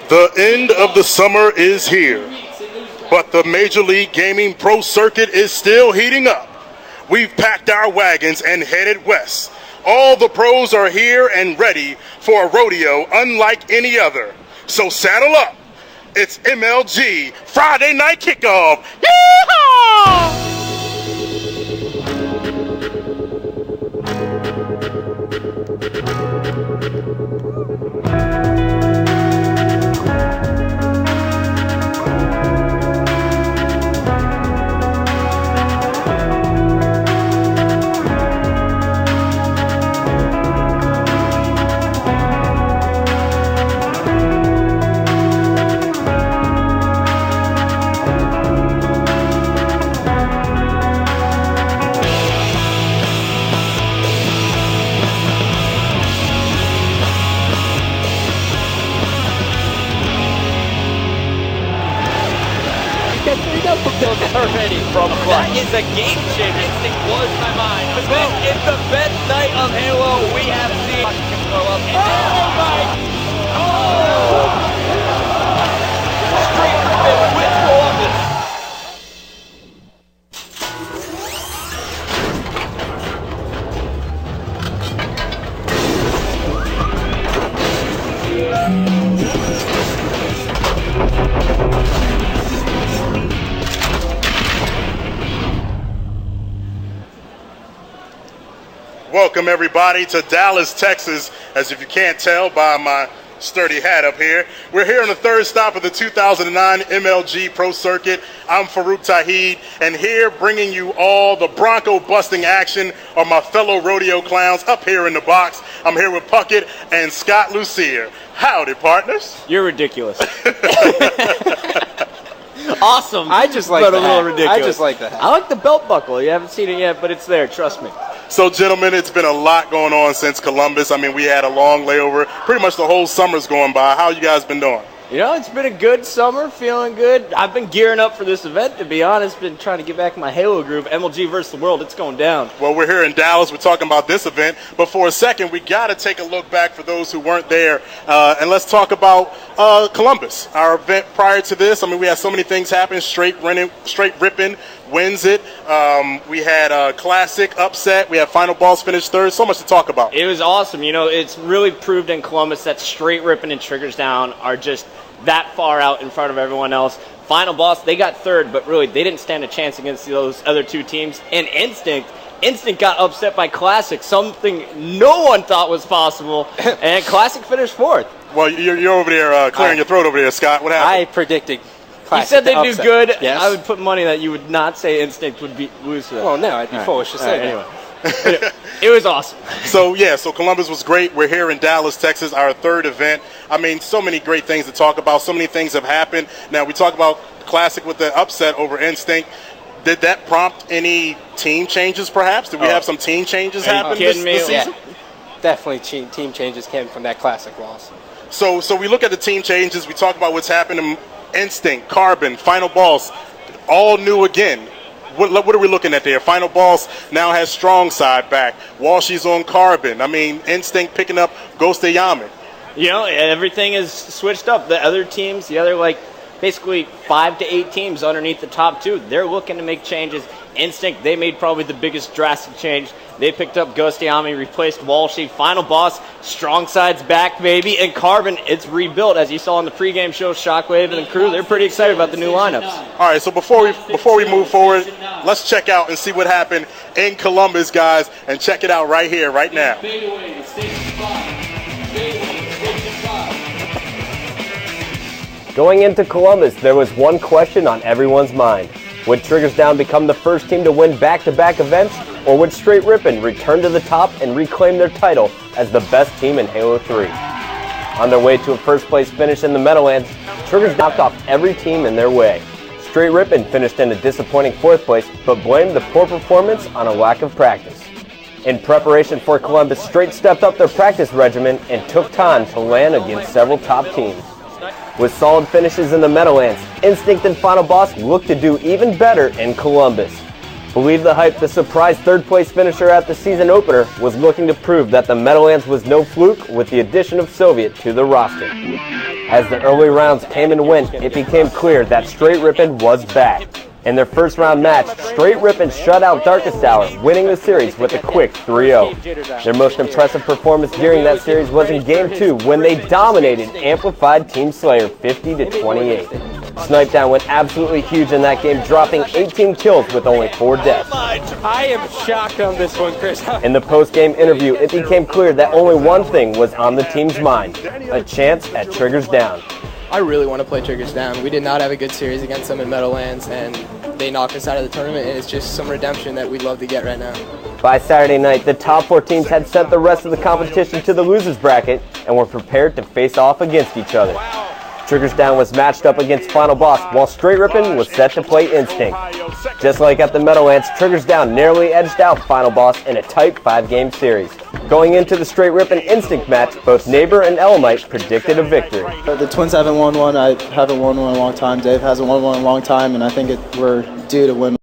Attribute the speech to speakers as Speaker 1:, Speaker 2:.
Speaker 1: The end of the summer is here, but the Major League Gaming Pro Circuit is still heating up. We've packed our wagons and headed west. All the pros are here and ready for a rodeo unlike any other. So saddle up. It's MLG Friday Night Kickoff. Yeehaw!
Speaker 2: Already from That is a game changer. Instinct blows my mind. But then it's the best night of Halo we have seen. Oh my! Oh! Straight with Columbus.
Speaker 1: Welcome everybody to Dallas, Texas, as if you can't tell by my sturdy hat up here. We're here on the third stop of the 2009 MLG Pro Circuit. I'm Farouk Tahid, and here bringing you all the Bronco busting action are my fellow rodeo clowns up here in the box. I'm here with Puckett and Scott Lucier. Howdy, partners.
Speaker 2: You're ridiculous. Awesome.
Speaker 3: I just like
Speaker 2: but a little ridiculous.
Speaker 3: I just like that.
Speaker 2: I like the belt buckle. You haven't seen it yet, but it's there. Trust me.
Speaker 1: So, gentlemen, it's been a lot going on since Columbus. I mean, we had a long layover. Pretty much the whole summer's going by. How you guys been doing?
Speaker 2: You know, it's been a good summer, feeling good. I've been gearing up for this event, to be honest. Been trying to get back in my Halo groove. MLG versus the world, it's going down.
Speaker 1: Well, we're here in Dallas. We're talking about this event. But for a second, we got to take a look back for those who weren't there. And let's talk about Columbus, our event prior to this. I mean, we had so many things happen. Straight ripping wins it. We had a classic upset. We had final boss finish third. So much to talk about.
Speaker 2: It was awesome. You know, it's really proved in Columbus that straight ripping and triggers down are just that far out in front of everyone else. Final boss, they got third, but really they didn't stand a chance against those other two teams. And Instinct got upset by Classic, something no one thought was possible, and Classic finished fourth.
Speaker 1: Well, you're over there clearing your throat over there, Scott. What happened?
Speaker 3: I predicted Classic.
Speaker 2: You said they'd do good.
Speaker 3: Yes.
Speaker 2: I would put money that you would not say Instinct would lose to them.
Speaker 3: Well, no, I'd be foolish to say that.
Speaker 2: Anyway. It was awesome.
Speaker 1: So Columbus was great. We're here in Dallas, Texas, our third event. I mean, so many great things to talk about. So many things have happened. Now, we talk about Classic with the upset over Instinct. Did that prompt any team changes, perhaps? Did we have some team changes happen this season?
Speaker 3: Yeah. Definitely team changes came from that Classic loss.
Speaker 1: So we look at the team changes. We talk about what's happened in Instinct, Carbon, Final Boss, all new again. What are we looking at there? Final Boss now has Strong Side back. Walshy's on Carbon. I mean, Instinct picking up Ghost of Yamin.
Speaker 2: You know, everything is switched up. The other teams, basically 5 to 8 teams underneath the top two, they're looking to make changes. Instinct, they made probably the biggest drastic change. They picked up Ghostiami, replaced Walshy. Final Boss, Strong Side's back, baby. And Carbon, it's rebuilt. As you saw on the pregame show, Shockwave and the crew, they're pretty excited about the new lineups.
Speaker 1: All right, so before we move forward, let's check out and see what happened in Columbus, guys, and check it out right here, right now.
Speaker 4: Going into Columbus, there was one question on everyone's mind. Would Triggers Down become the first team to win back-to-back events, or would Straight Rippin' return to the top and reclaim their title as the best team in Halo 3? On their way to a first-place finish in the Meadowlands, Triggers knocked off every team in their way. Straight Rippin' finished in a disappointing 4th place, but blamed the poor performance on a lack of practice. In preparation for Columbus, Straight stepped up their practice regimen and took time to land against several top teams. With solid finishes in the Meadowlands, Instinct and Final Boss look to do even better in Columbus. Believe the hype, the surprise third-place finisher at the season opener was looking to prove that the Meadowlands was no fluke with the addition of Soviet to the roster. As the early rounds came and went, it became clear that Straight Rippin' was back. In their first round match, Straight Rippin' shut out Darkest Hour, winning the series with a quick 3-0. Their most impressive performance during that series was in Game 2 when they dominated Amplified Team Slayer 50-28. Snipedown went absolutely huge in that game, dropping 18 kills with only 4 deaths.
Speaker 3: I am shocked on this one, Chris.
Speaker 4: In the post-game interview, it became clear that only one thing was on the team's mind: a chance at Triggers Down.
Speaker 5: I really want to play Triggers Down. We did not have a good series against them in Meadowlands, and they knocked us out of the tournament, and it's just some redemption that we'd love to get right now.
Speaker 4: By Saturday night, the top 4 teams had sent the rest of the competition to the losers bracket and were prepared to face off against each other. Triggers Down was matched up against Final Boss, while Straight Rippin' was set to play Instinct. Just like at the Meadowlands, Triggers Down narrowly edged out Final Boss in a tight 5-game series. Going into the Straight Rippin' Instinct match, both Neighbor and Elamite predicted a victory.
Speaker 6: The Twins haven't won one. I haven't won one in a long time. Dave hasn't won one in a long time, and I think we're due to win.